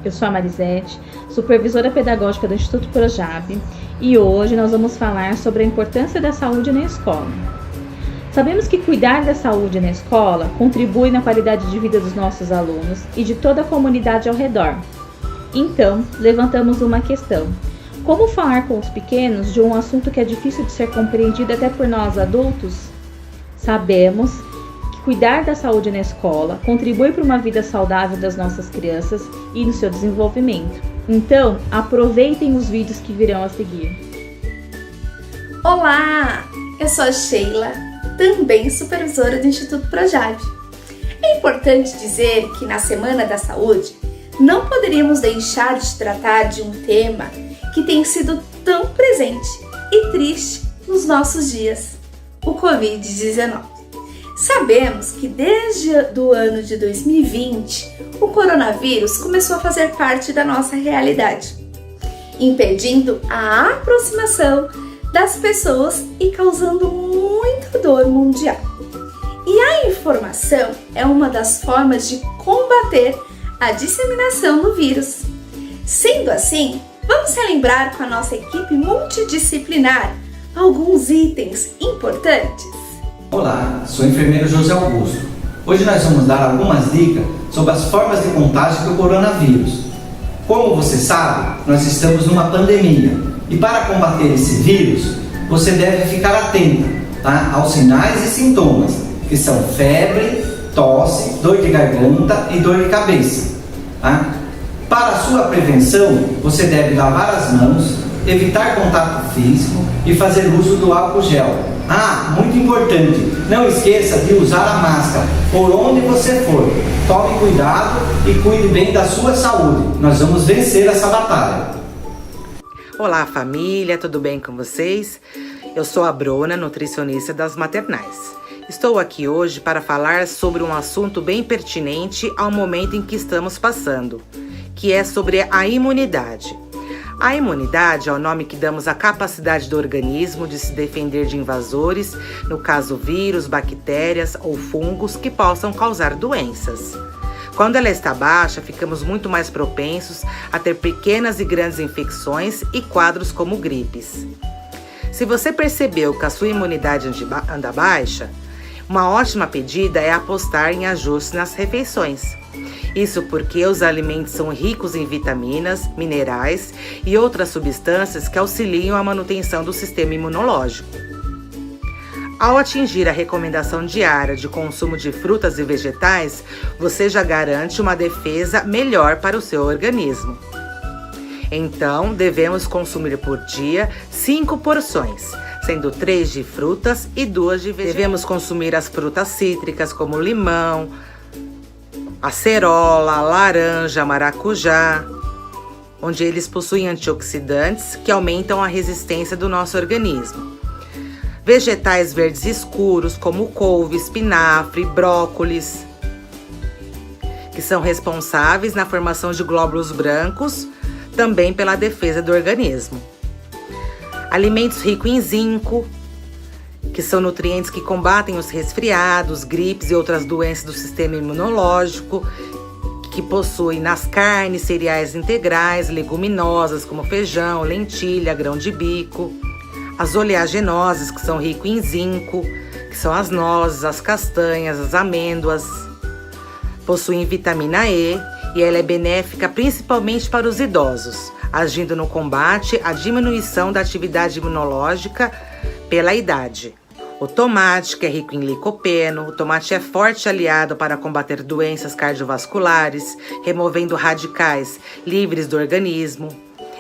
Eu sou a Marisete, supervisora pedagógica do Instituto Projab, e hoje nós vamos falar sobre a importância da saúde na escola. Sabemos que cuidar da saúde na escola contribui na qualidade de vida dos nossos alunos e de toda a comunidade ao redor. Então, levantamos uma questão: como falar com os pequenos de um assunto que é difícil de ser compreendido até por nós adultos? Sabemos que cuidar da saúde na escola contribui para uma vida saudável das nossas crianças e no seu desenvolvimento. Então, aproveitem os vídeos que virão a seguir. Olá, eu sou a Sheila, também supervisora do Instituto Projab. É importante dizer que na Semana da Saúde não poderíamos deixar de tratar de um tema que tem sido tão presente e triste nos nossos dias: o Covid-19. Sabemos que desde o ano de 2020, o coronavírus começou a fazer parte da nossa realidade, impedindo a aproximação das pessoas e causando muita dor mundial. E a informação é uma das formas de combater a disseminação do vírus. Sendo assim, vamos relembrar com a nossa equipe multidisciplinar alguns itens importantes. Olá, sou o enfermeiro José Augusto. Hoje nós vamos dar algumas dicas sobre as formas de contágio do coronavírus. Como você sabe, nós estamos numa pandemia e para combater esse vírus, você deve ficar atento, aos sinais e sintomas, que são febre, tosse, dor de garganta e dor de cabeça. Para a sua prevenção, você deve lavar as mãos, evitar contato físico e fazer uso do álcool gel. Muito importante, não esqueça de usar a máscara por onde você for. Tome cuidado e cuide bem da sua saúde. Nós vamos vencer essa batalha. Olá família, tudo bem com vocês? Eu sou a Bruna, nutricionista das maternais. Estou aqui hoje para falar sobre um assunto bem pertinente ao momento em que estamos passando, que é sobre a imunidade. A imunidade é o nome que damos à capacidade do organismo de se defender de invasores, no caso vírus, bactérias ou fungos que possam causar doenças. Quando ela está baixa, ficamos muito mais propensos a ter pequenas e grandes infecções e quadros como gripes. Se você percebeu que a sua imunidade anda baixa, uma ótima pedida é apostar em ajustes nas refeições. Isso porque os alimentos são ricos em vitaminas, minerais e outras substâncias que auxiliam a manutenção do sistema imunológico. Ao atingir a recomendação diária de consumo de frutas e vegetais, você já garante uma defesa melhor para o seu organismo. Então, devemos consumir por dia 5 porções, sendo 3 de frutas e 2 de vegetais. Devemos consumir as frutas cítricas como limão, acerola, laranja, maracujá, onde eles possuem antioxidantes que aumentam a resistência do nosso organismo. Vegetais verdes escuros como couve, espinafre, brócolis, que são responsáveis na formação de glóbulos brancos, também pela defesa do organismo. Alimentos ricos em zinco, que são nutrientes que combatem os resfriados, gripes e outras doenças do sistema imunológico, que possuem nas carnes, cereais integrais, leguminosas como feijão, lentilha, grão de bico. As oleaginosas, que são ricos em zinco, que são as nozes, as castanhas, as amêndoas. Possuem vitamina E e ela é benéfica principalmente para os idosos, agindo no combate à diminuição da atividade imunológica pela idade. O tomate, que é rico em licopeno, o tomate é forte aliado para combater doenças cardiovasculares, removendo radicais livres do organismo.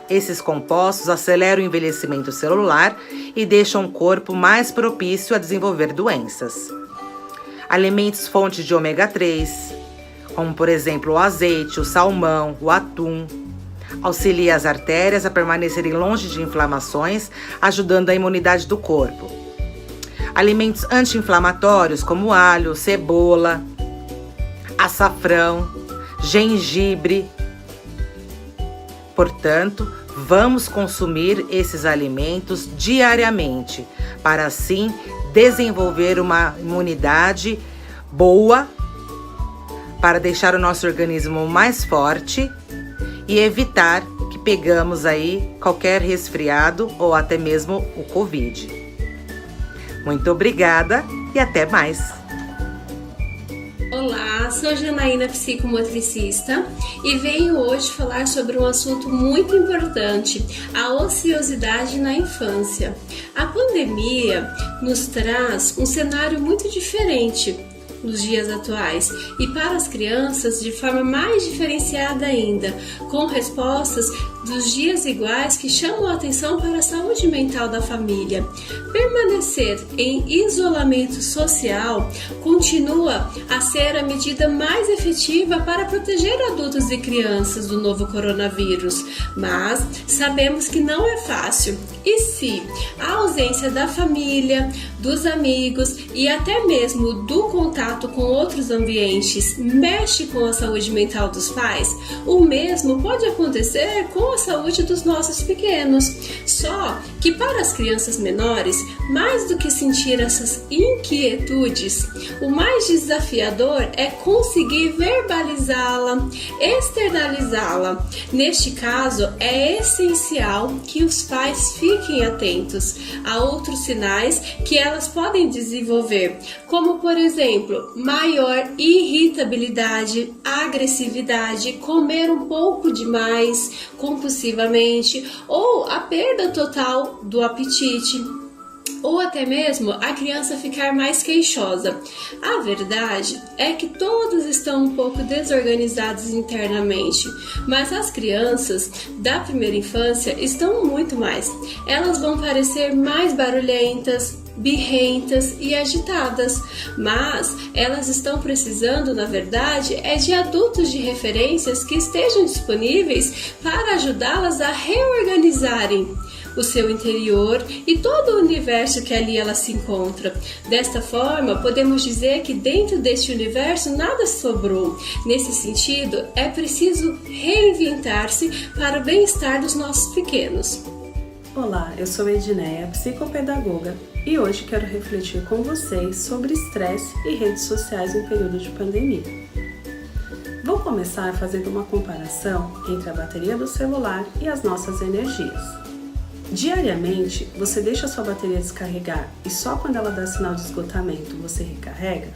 Esses compostos aceleram o envelhecimento celular e deixam o corpo mais propício a desenvolver doenças. Alimentos fontes de ômega 3, como por exemplo o azeite, o salmão, o atum, auxilia as artérias a permanecerem longe de inflamações, ajudando a imunidade do corpo. Alimentos anti-inflamatórios como alho, cebola, açafrão, gengibre. Portanto, vamos consumir esses alimentos diariamente para assim desenvolver uma imunidade boa, para deixar o nosso organismo mais forte e evitar que pegamos aí qualquer resfriado ou até mesmo o Covid. Muito obrigada e até mais! Olá, sou Janaína, psicomotricista, e venho hoje falar sobre um assunto muito importante, a ociosidade na infância. A pandemia nos traz um cenário muito diferente nos dias atuais e para as crianças de forma mais diferenciada ainda, com respostas dos dias iguais que chamam a atenção para a saúde mental da família. Permanecer em isolamento social continua a ser a medida mais efetiva para proteger adultos e crianças do novo coronavírus, mas sabemos que não é fácil. E se a ausência da família, dos amigos e até mesmo do contato com outros ambientes mexe com a saúde mental dos pais, o mesmo pode acontecer com a saúde dos nossos pequenos. Só que para as crianças menores, mais do que sentir essas inquietudes, o mais desafiador é conseguir verbalizá-la, externalizá-la. Neste caso, é essencial que os pais fiquem atentos a outros sinais que elas podem desenvolver, como por exemplo, maior irritabilidade, agressividade, comer um pouco demais, compulsivamente, ou a perda total do apetite, ou até mesmo a criança ficar mais queixosa. A verdade é que todos estão um pouco desorganizados internamente, mas as crianças da primeira infância estão muito mais. Elas vão parecer mais barulhentas, birrentas e agitadas, mas elas estão precisando, na verdade, de adultos de referências que estejam disponíveis para ajudá-las a reorganizarem o seu interior e todo o universo que ali ela se encontra. Desta forma, podemos dizer que dentro deste universo nada sobrou. Nesse sentido, é preciso reinventar-se para o bem-estar dos nossos pequenos. Olá, eu sou Edneia, psicopedagoga, e hoje quero refletir com vocês sobre estresse e redes sociais em período de pandemia. Vou começar fazendo uma comparação entre a bateria do celular e as nossas energias. Diariamente, você deixa a sua bateria descarregar e só quando ela dá sinal de esgotamento você recarrega?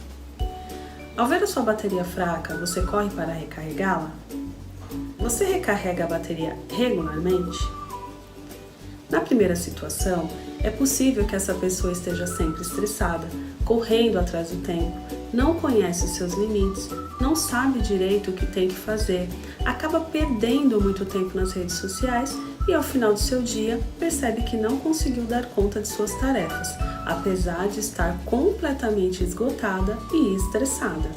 Ao ver a sua bateria fraca, você corre para recarregá-la? Você recarrega a bateria regularmente? Na primeira situação, é possível que essa pessoa esteja sempre estressada, correndo atrás do tempo, não conhece os seus limites, não sabe direito o que tem que fazer, acaba perdendo muito tempo nas redes sociais e ao final do seu dia percebe que não conseguiu dar conta de suas tarefas, apesar de estar completamente esgotada e estressada,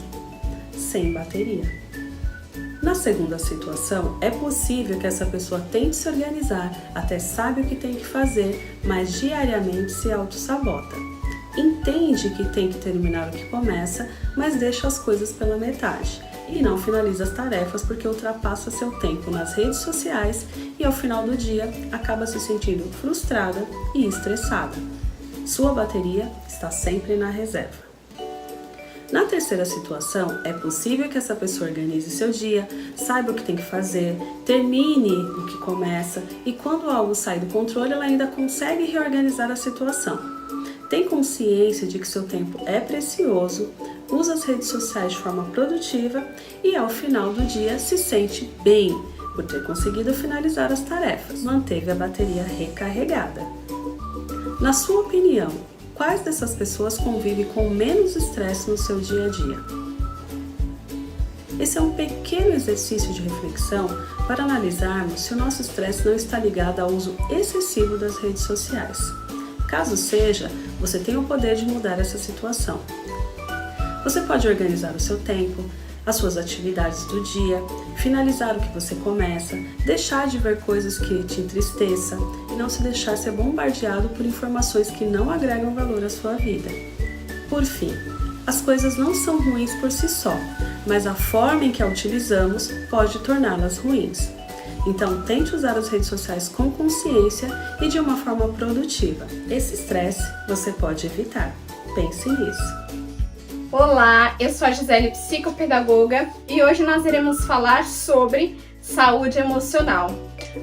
sem bateria. Na segunda situação, é possível que essa pessoa tente se organizar, até sabe o que tem que fazer, mas diariamente se auto-sabota. Entende que tem que terminar o que começa, mas deixa as coisas pela metade. E não finaliza as tarefas porque ultrapassa seu tempo nas redes sociais e ao final do dia acaba se sentindo frustrada e estressada. Sua bateria está sempre na reserva. Na terceira situação, é possível que essa pessoa organize seu dia, saiba o que tem que fazer, termine o que começa e quando algo sai do controle, ela ainda consegue reorganizar a situação. Tem consciência de que seu tempo é precioso, usa as redes sociais de forma produtiva e ao final do dia se sente bem por ter conseguido finalizar as tarefas, manteve a bateria recarregada. Na sua opinião, quais dessas pessoas convivem com menos estresse no seu dia a dia? Esse é um pequeno exercício de reflexão para analisarmos se o nosso estresse não está ligado ao uso excessivo das redes sociais. Caso seja, você tem o poder de mudar essa situação. Você pode organizar o seu tempo, as suas atividades do dia, finalizar o que você começa, deixar de ver coisas que te entristeçam e não se deixar ser bombardeado por informações que não agregam valor à sua vida. Por fim, as coisas não são ruins por si só, mas a forma em que a utilizamos pode torná-las ruins. Então, tente usar as redes sociais com consciência e de uma forma produtiva. Esse estresse você pode evitar. Pense nisso. Olá, eu sou a Gisele, psicopedagoga, e hoje nós iremos falar sobre saúde emocional.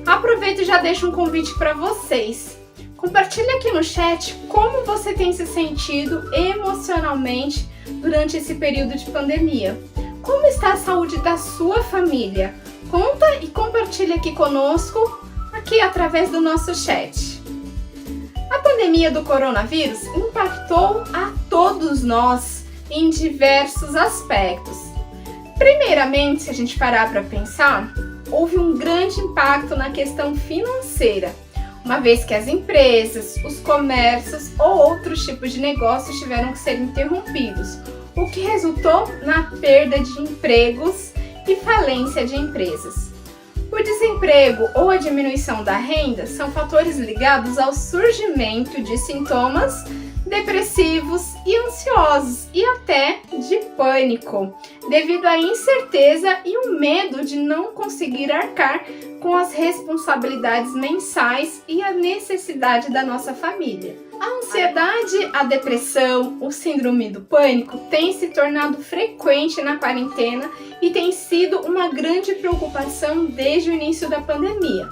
Aproveito e já deixo um convite para vocês. Compartilhe aqui no chat como você tem se sentido emocionalmente durante esse período de pandemia. Como está a saúde da sua família? Conta e compartilha aqui conosco, aqui através do nosso chat. A pandemia do coronavírus impactou a todos nós em diversos aspectos. Primeiramente, se a gente parar para pensar, houve um grande impacto na questão financeira, uma vez que as empresas, os comércios ou outros tipos de negócios tiveram que ser interrompidos, o que resultou na perda de empregos e falência de empresas. O desemprego ou a diminuição da renda são fatores ligados ao surgimento de sintomas depressivos e ansiosos e até de pânico, devido à incerteza e o medo de não conseguir arcar com as responsabilidades mensais e a necessidade da nossa família. A ansiedade, a depressão, o síndrome do pânico tem se tornado frequente na quarentena e tem sido uma grande preocupação desde o início da pandemia.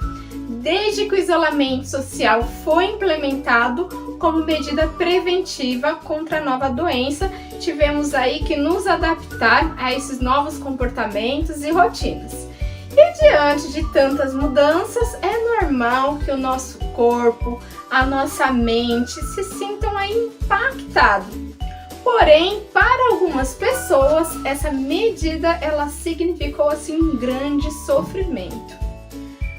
Desde que o isolamento social foi implementado como medida preventiva contra a nova doença, tivemos aí que nos adaptar a esses novos comportamentos e rotinas. E diante de tantas mudanças, é normal que o nosso corpo, a nossa mente se sintam aí impactados. Porém, para algumas pessoas, essa medida ela significou assim um grande sofrimento.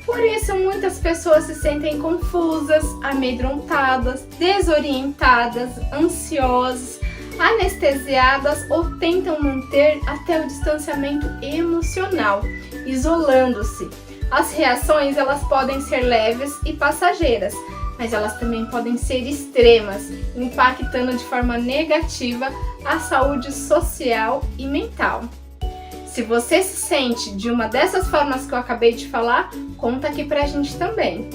Por isso, muitas pessoas se sentem confusas, amedrontadas, desorientadas, ansiosas, anestesiadas ou tentam manter até o distanciamento emocional, isolando-se. As reações elas podem ser leves e passageiras, mas elas também podem ser extremas, impactando de forma negativa a saúde social e mental. Se você se sente de uma dessas formas que eu acabei de falar, conta aqui pra gente também.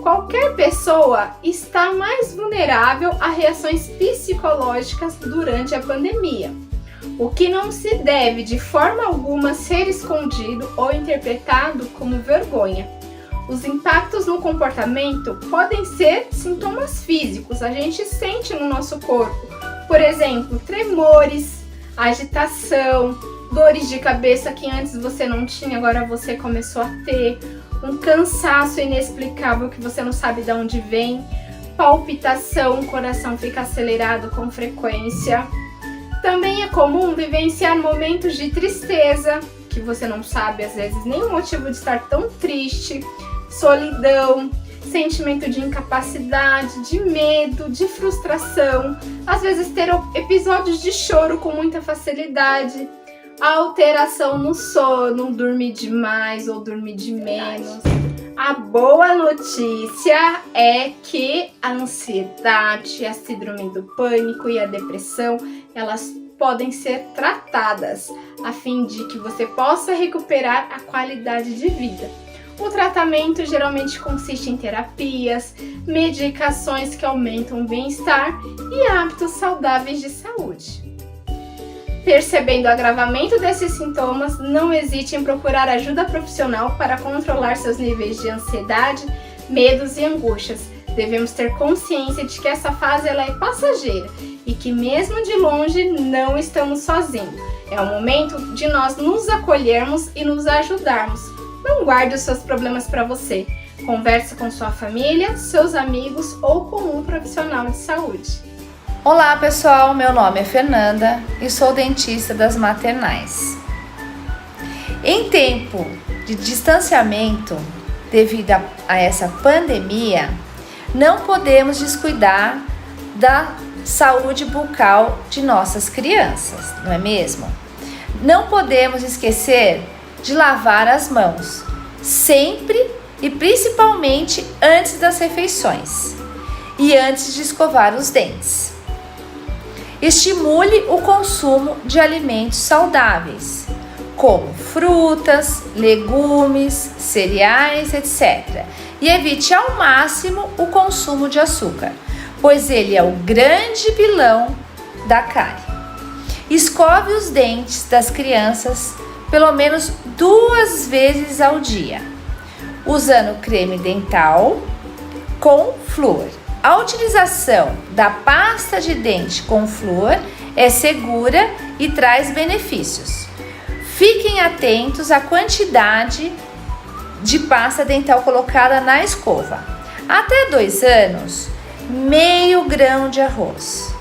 Qualquer pessoa está mais vulnerável a reações psicológicas durante a pandemia, o que não se deve de forma alguma ser escondido ou interpretado como vergonha. Os impactos no comportamento podem ser sintomas físicos, a gente sente no nosso corpo, por exemplo, tremores, agitação, dores de cabeça que antes você não tinha, agora você começou a ter, um cansaço inexplicável que você não sabe de onde vem, palpitação, o coração fica acelerado com frequência. Também é comum vivenciar momentos de tristeza, que você não sabe às vezes nem o motivo de estar tão triste, solidão, sentimento de incapacidade, de medo, de frustração, às vezes ter episódios de choro com muita facilidade, alteração no sono, dormir demais ou dormir de menos. A boa notícia é que a ansiedade, a síndrome do pânico e a depressão, elas podem ser tratadas a fim de que você possa recuperar a qualidade de vida. O tratamento geralmente consiste em terapias, medicações que aumentam o bem-estar e hábitos saudáveis de saúde. Percebendo o agravamento desses sintomas, não hesite em procurar ajuda profissional para controlar seus níveis de ansiedade, medos e angústias. Devemos ter consciência de que essa fase ela é passageira e que mesmo de longe não estamos sozinhos. É o momento de nós nos acolhermos e nos ajudarmos. Não guarde os seus problemas para você. Converse com sua família, seus amigos ou com um profissional de saúde. Olá pessoal, meu nome é Fernanda e sou dentista das maternais. Em tempo de distanciamento devido a essa pandemia, não podemos descuidar da saúde bucal de nossas crianças, não é mesmo? Não podemos esquecer de lavar as mãos, sempre e principalmente antes das refeições e antes de escovar os dentes. Estimule o consumo de alimentos saudáveis, como frutas, legumes, cereais, etc. E evite ao máximo o consumo de açúcar, pois ele é o grande vilão da cárie. Escove os dentes das crianças pelo menos 2 vezes ao dia, usando creme dental com flúor. A utilização da pasta de dente com flúor é segura e traz benefícios. Fiquem atentos à quantidade de pasta dental colocada na escova. Até 2 anos, meio grão de arroz.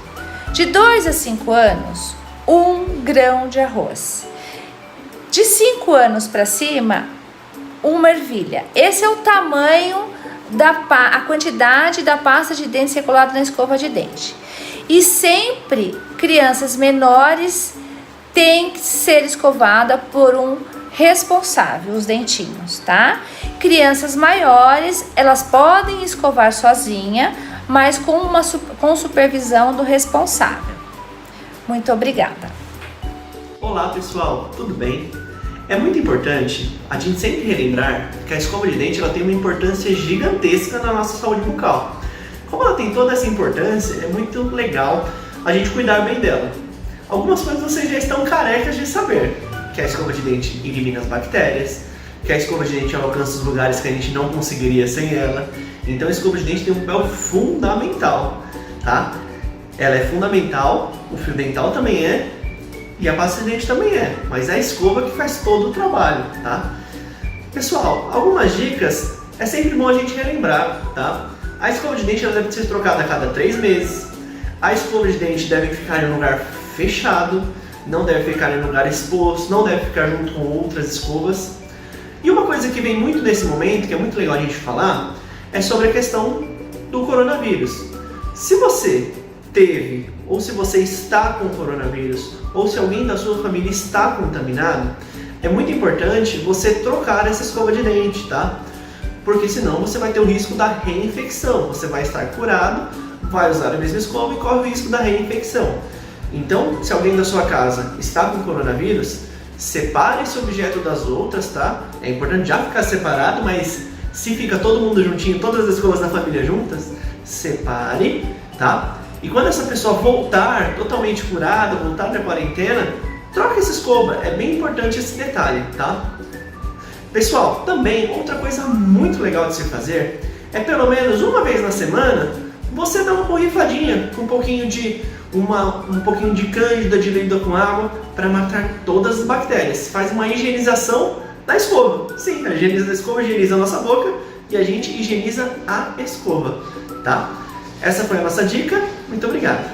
De 2 a 5 anos, 1 grão de arroz. De 5 anos para cima, 1 ervilha. Esse é o tamanho a quantidade da pasta de dente circulada na escova de dente. E sempre crianças menores têm que ser escovada por um responsável, os dentinhos, tá? Crianças maiores, elas podem escovar sozinha, mas com supervisão do responsável. Muito obrigada. Olá pessoal, tudo bem? É muito importante a gente sempre relembrar que a escova de dente ela tem uma importância gigantesca na nossa saúde bucal. Como ela tem toda essa importância, é muito legal a gente cuidar bem dela. Algumas coisas vocês já estão carecas de saber, que a escova de dente elimina as bactérias, que a escova de dente alcança os lugares que a gente não conseguiria sem ela. Então a escova de dente tem um papel fundamental, tá? Ela é fundamental, o fio dental também é, e a pasta de dente também é, mas é a escova que faz todo o trabalho, tá? Pessoal, algumas dicas é sempre bom a gente relembrar, tá? A escova de dente ela deve ser trocada a cada 3 meses. A escova de dente deve ficar em um lugar fechado, não deve ficar em um lugar exposto, não deve ficar junto com outras escovas. E uma coisa que vem muito nesse momento, que é muito legal a gente falar, é sobre a questão do coronavírus. Se você teve, ou se você está com coronavírus, ou se alguém da sua família está contaminado, é muito importante você trocar essa escova de dente, tá? Porque senão você vai ter o risco da reinfecção. Você vai estar curado, vai usar a mesma escova e corre o risco da reinfecção. Então, se alguém da sua casa está com coronavírus, separe esse objeto das outras, tá? É importante já ficar separado, mas se fica todo mundo juntinho, todas as escovas da família juntas, separe, tá? E quando essa pessoa voltar totalmente curada, voltar da quarentena, troca essa escova. É bem importante esse detalhe, tá? Pessoal, também outra coisa muito legal de se fazer é pelo menos uma vez na semana você dar uma borrifadinha com um pouquinho de cândida diluída com água para matar todas as bactérias. Faz uma higienização da escova. Sim, a escova higieniza a nossa boca e a gente higieniza a escova, tá? Essa foi a nossa dica. Muito obrigado.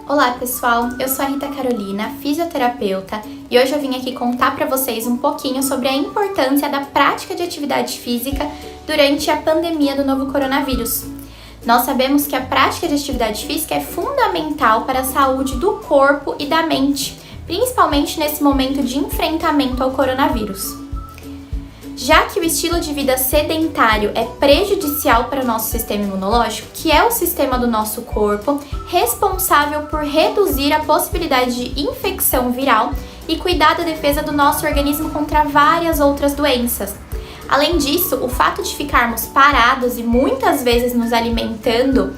Olá pessoal, eu sou a Rita Carolina, fisioterapeuta, e hoje eu vim aqui contar para vocês um pouquinho sobre a importância da prática de atividade física durante a pandemia do novo coronavírus. Nós sabemos que a prática de atividade física é fundamental para a saúde do corpo e da mente, principalmente nesse momento de enfrentamento ao coronavírus. Já que o estilo de vida sedentário é prejudicial para o nosso sistema imunológico, que é o sistema do nosso corpo responsável por reduzir a possibilidade de infecção viral e cuidar da defesa do nosso organismo contra várias outras doenças. Além disso, o fato de ficarmos parados e muitas vezes nos alimentando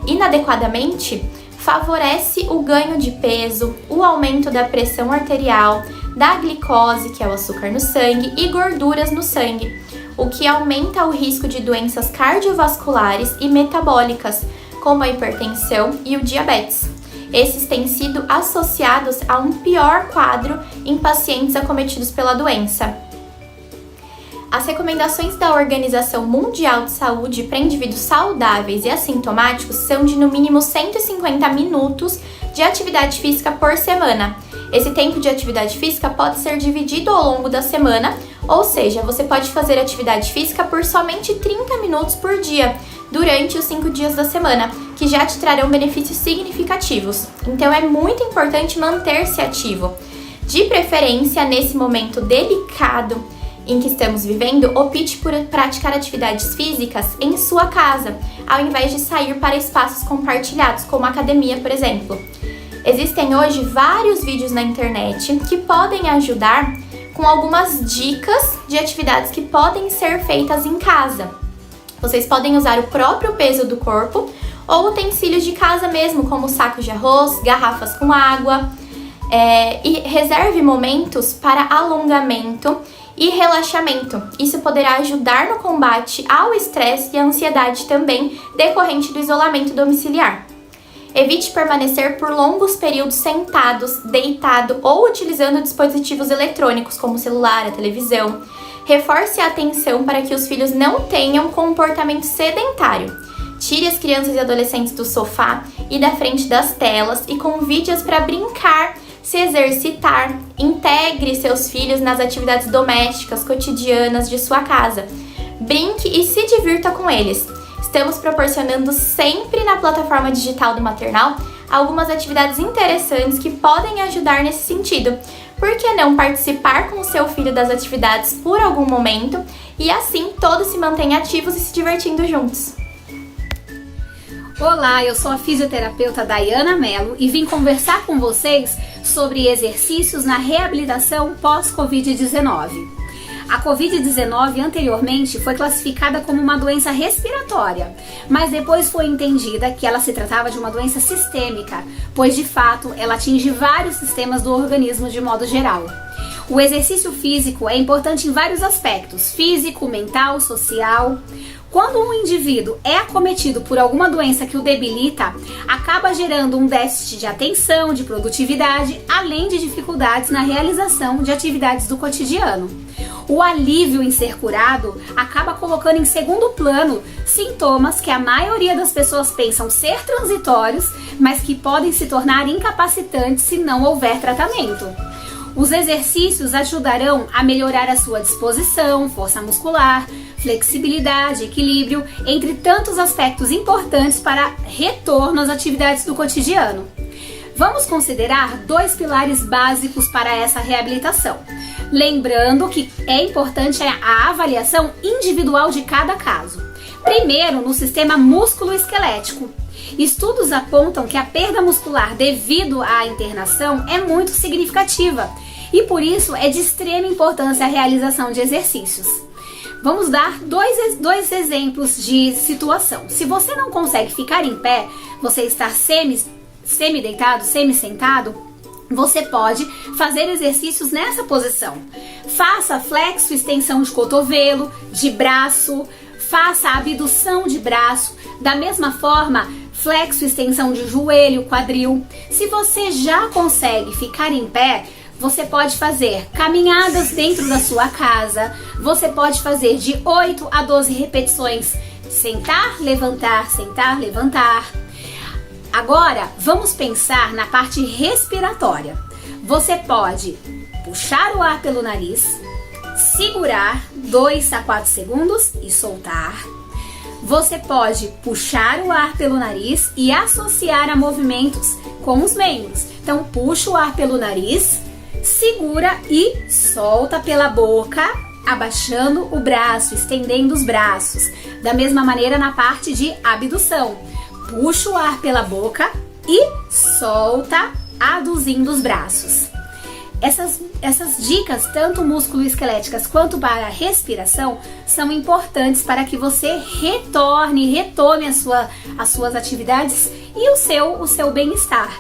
inadequadamente favorece o ganho de peso, o aumento da pressão arterial, da glicose, que é o açúcar no sangue, e gorduras no sangue, o que aumenta o risco de doenças cardiovasculares e metabólicas, como a hipertensão e o diabetes. Esses têm sido associados a um pior quadro em pacientes acometidos pela doença. As recomendações da Organização Mundial de Saúde para indivíduos saudáveis e assintomáticos são de no mínimo 150 minutos de atividade física por semana. Esse tempo de atividade física pode ser dividido ao longo da semana, ou seja, você pode fazer atividade física por somente 30 minutos por dia, durante os 5 dias da semana, que já te trarão benefícios significativos. Então é muito importante manter-se ativo. De preferência, nesse momento delicado em que estamos vivendo, opte por praticar atividades físicas em sua casa, ao invés de sair para espaços compartilhados, como a academia, por exemplo. Existem hoje vários vídeos na internet que podem ajudar com algumas dicas de atividades que podem ser feitas em casa. Vocês podem usar o próprio peso do corpo ou utensílios de casa mesmo, como sacos de arroz, garrafas com água, e reserve momentos para alongamento e relaxamento. Isso poderá ajudar no combate ao estresse e à ansiedade também decorrente do isolamento domiciliar. Evite permanecer por longos períodos sentados, deitado ou utilizando dispositivos eletrônicos como o celular, a televisão. Reforce a atenção para que os filhos não tenham comportamento sedentário. Tire as crianças e adolescentes do sofá e da frente das telas e convide-as para brincar, se exercitar. Integre seus filhos nas atividades domésticas, cotidianas de sua casa. Brinque e se divirta com eles. Estamos proporcionando sempre na plataforma digital do maternal algumas atividades interessantes que podem ajudar nesse sentido. Por que não participar com o seu filho das atividades por algum momento e assim todos se mantêm ativos e se divertindo juntos? Olá, eu sou a fisioterapeuta Dayana Mello e vim conversar com vocês sobre exercícios na reabilitação pós-Covid-19. A Covid-19 anteriormente foi classificada como uma doença respiratória, mas depois foi entendida que ela se tratava de uma doença sistêmica, pois de fato ela atinge vários sistemas do organismo de modo geral. O exercício físico é importante em vários aspectos: físico, mental, social. Quando um indivíduo é acometido por alguma doença que o debilita, acaba gerando um déficit de atenção, de produtividade, além de dificuldades na realização de atividades do cotidiano. O alívio em ser curado acaba colocando em segundo plano sintomas que a maioria das pessoas pensam ser transitórios, mas que podem se tornar incapacitantes se não houver tratamento. Os exercícios ajudarão a melhorar a sua disposição, força muscular, flexibilidade, equilíbrio, entre tantos aspectos importantes para retorno às atividades do cotidiano. Vamos considerar 2 pilares básicos para essa reabilitação. Lembrando que é importante a avaliação individual de cada caso. Primeiro, no sistema músculo-esquelético. Estudos apontam que a perda muscular devido à internação é muito significativa e por isso é de extrema importância a realização de exercícios. Vamos dar dois exemplos de situação. Se você não consegue ficar em pé, você está semi-deitado, semi-sentado, você pode fazer exercícios nessa posição. Faça flexo, extensão de cotovelo, de braço, faça abdução de braço, da mesma forma, flexo, extensão de joelho, quadril. Se você já consegue ficar em pé, você pode fazer caminhadas dentro da sua casa, você pode fazer de 8 a 12 repetições, sentar, levantar, sentar, levantar. Agora, vamos pensar na parte respiratória. Você pode puxar o ar pelo nariz, segurar 2 a 4 segundos e soltar. Você pode puxar o ar pelo nariz e associar a movimentos com os membros. Então, puxa o ar pelo nariz, segura e solta pela boca, abaixando o braço, estendendo os braços. Da mesma maneira na parte de abdução. Puxa o ar pela boca e solta, aduzindo os braços. Essas dicas, tanto músculo-esqueléticas quanto para a respiração, são importantes para que você retome as suas atividades e o seu bem-estar.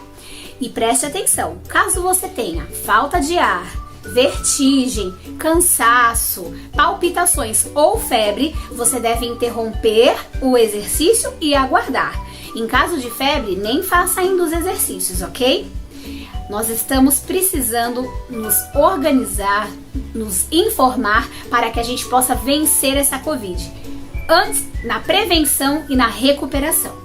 E preste atenção, caso você tenha falta de ar, vertigem, cansaço, palpitações ou febre, você deve interromper o exercício e aguardar. Em caso de febre, nem faça ainda os exercícios, ok? Nós estamos precisando nos organizar, nos informar para que a gente possa vencer essa Covid. Antes, na prevenção e na recuperação.